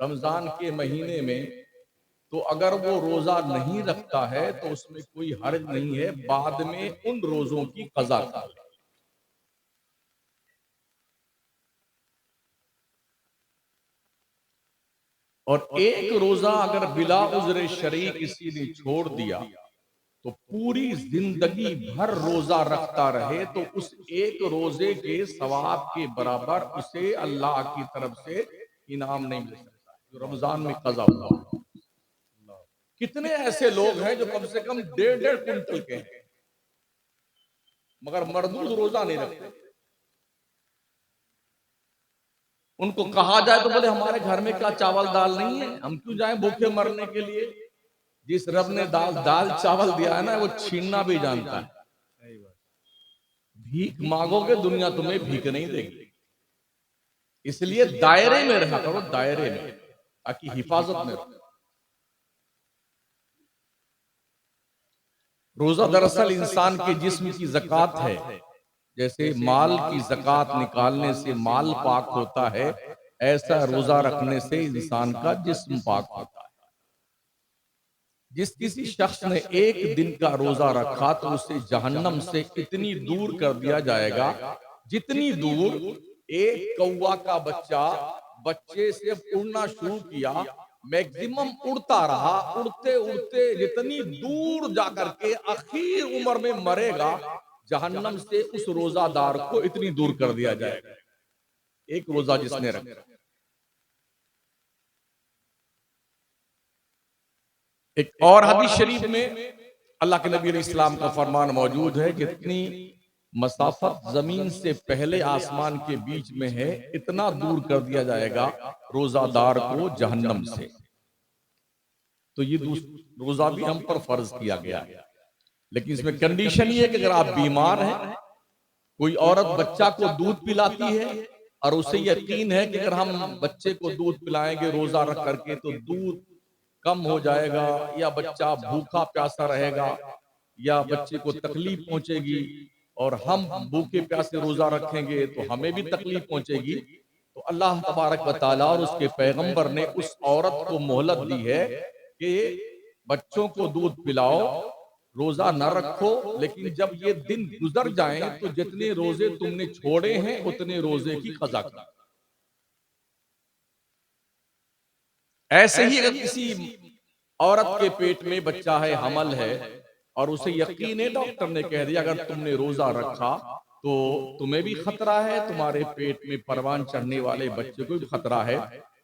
رمضان کے مہینے میں، تو اگر وہ روزہ نہیں رکھتا ہے تو اس میں کوئی حرج نہیں ہے، بعد میں ان روزوں کی قضا کر لے۔ اور ایک روزہ اگر بلا عذر شرعی کسی نے چھوڑ دیا تو پوری زندگی بھر روزہ رکھتا رہے تو اس ایک روزے کے ثواب کے برابر اسے اللہ کی طرف سے انعام نہیں مل سکتا جو رمضان میں قضا ہوا ہے۔ کتنے ایسے لوگ ہیں جو کم سے کم 1.5 کنٹل کے ہیں مگر مردود روزہ نہیں رکھتے۔ ان کو کہا جائے تو بولے ہمارے گھر میں کیا چاول دال نہیں ہے، ہم کیوں جائیں بھوکے مرنے کے لیے؟ جس رب نے دال چاول دیا ہے نا وہ چھیننا بھی جانتا ہے۔ بھیک مانگو گے دنیا تمہیں بھیک نہیں دے گی، اس لیے دائرے میں رہا کرو، دائرے میں، تاکہ حفاظت میں رہو۔ روزہ دراصل انسان کے جسم کی زکوٰۃ ہے، جیسے مال کی زکوٰۃ نکالنے سے مال پاک ہوتا ہے، ایسا روزہ رکھنے سے انسان کا جسم پاک ہوتا ہے۔ جس کسی شخص نے ایک دن کا روزہ رکھا تو اسے جہنم سے اتنی دور کر دیا جائے گا جتنی دور ایک کوا کا بچے سے اڑنا شروع کیا، میکسیمم اڑتا رہا، اڑتے اڑتے جتنی دور جا کر کے اخیر عمر میں مرے گا، جہنم سے اس روزہ دار کو اتنی دور کر دیا جائے گا، ایک روزہ جس نے رکھا۔ ایک اور حدیث شریف میں اللہ کے نبی علیہ السلام کا فرمان موجود ہے، جتنی مسافت زمین سے پہلے آسمان کے بیچ میں ہے اتنا دور کر دیا جائے گا روزہ دار کو جہنم سے۔ تو یہ روزہ بھی ہم پر فرض کیا گیا ہے، لیکن اس میں کنڈیشن یہ ہے کہ اگر آپ بیمار ہیں، کوئی عورت بچہ کو دودھ پلاتی ہے اور اسے یقین ہے کہ اگر ہم بچے کو دودھ پلائیں گے روزہ رکھ کر کے تو دودھ کم ہو جائے گا، یا بچہ بھوکا پیاسا رہے گا، یا بچے کو تکلیف پہنچے گی، اور ہم بھوکے پیاسے روزہ رکھیں گے تو ہمیں بھی تکلیف پہنچے گی، تو اللہ تبارک و تعالیٰ اور اس کے پیغمبر نے اس عورت کو مہلت دی ہے کہ بچوں کو دودھ پلاؤ، روزہ نہ رکھو، لیکن جب یہ دن گزر جائیں تو جتنے روزے تم نے چھوڑے ہیں اتنے روزے کی قضا کرو۔ ایسے ہی اگر کسی عورت کے پیٹ میں بچہ ہے، حمل ہے، اور اسے یقین ہے، ڈاکٹر نے کہہ دیا اگر تم نے روزہ رکھا تو تمہیں بھی خطرہ ہے، تمہارے پیٹ میں پروان چڑھنے والے بچے کو بھی خطرہ ہے،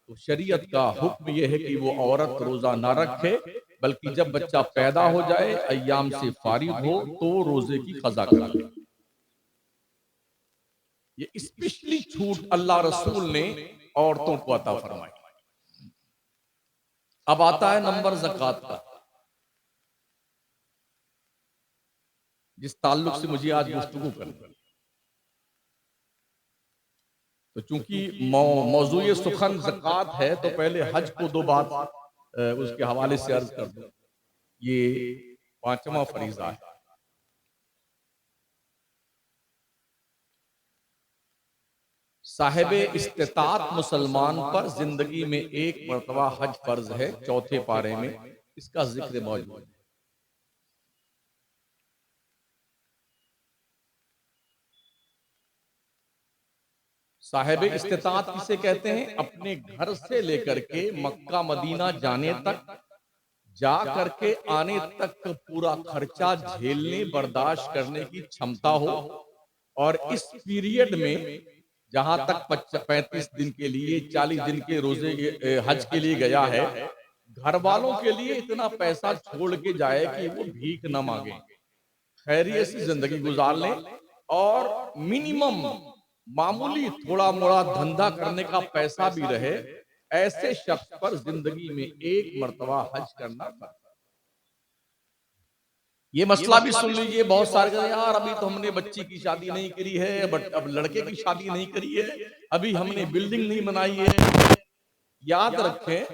تو شریعت کا حکم یہ ہے کہ وہ عورت روزہ نہ رکھے، بلکہ جب بچہ پیدا ہو جائے، ایام سے فارغ ہو تو روزے کی قضا کرے۔ یہ اسپیشلی چھوٹ اللہ رسول نے عورتوں کو عطا فرمائی۔ اب آتا ہے نمبر زکوٰۃ کا، جس تعلق سے مجھے آج گفتگو کرنی۔ تو چونکہ موضوع سخن زکوٰۃ ہے تو پہلے حج کو دو بات اس کے حوالے سے عرض کر دوں۔ یہ 5واں فریضہ ہے۔ صاحب استطاعت مسلمان پر زندگی میں ایک مرتبہ حج فرض ہے، 4 پارے میں اس کا ذکر موجود ہے۔ صاحب استطاعت کسے کہتے ہیں؟ اپنے گھر سے لے کر کے مکہ مدینہ جانے تک، جا کر کے آنے تک کا پورا خرچہ جھیلنے برداشت کرنے کی چھمتا ہو، اور اس پیریڈ میں جہاں تک 35 دن کے لیے 40 دن کے روزے حج کے لیے گیا ہے، گھر والوں کے لیے اتنا پیسہ چھوڑ کے جائے کہ وہ بھیک نہ مانگیں، خیریت سے زندگی گزار لیں، اور منیمم معمولی تھوڑا موڑا دھندا کرنے کا پیسہ بھی رہے، ایسے شخص پر زندگی میں ایک مرتبہ حج کرنا پڑتا ہے۔ یہ مسئلہ بھی سن لیجئے، بہت سارے کہتے ہیں یار ابھی تو ہم نے بچی کی شادی نہیں کری ہے، اب لڑکے کی شادی نہیں کری ہے، ابھی ہم نے بلڈنگ نہیں بنائی ہے۔ یاد رکھیں،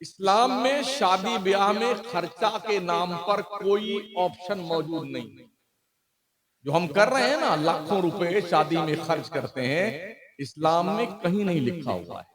اسلام میں شادی بیاہ میں خرچہ کے نام پر کوئی آپشن موجود نہیں۔ جو ہم کر رہے ہیں نا، لاکھوں روپے شادی میں خرچ کرتے ہیں، اسلام میں کہیں نہیں لکھا ہوا ہے۔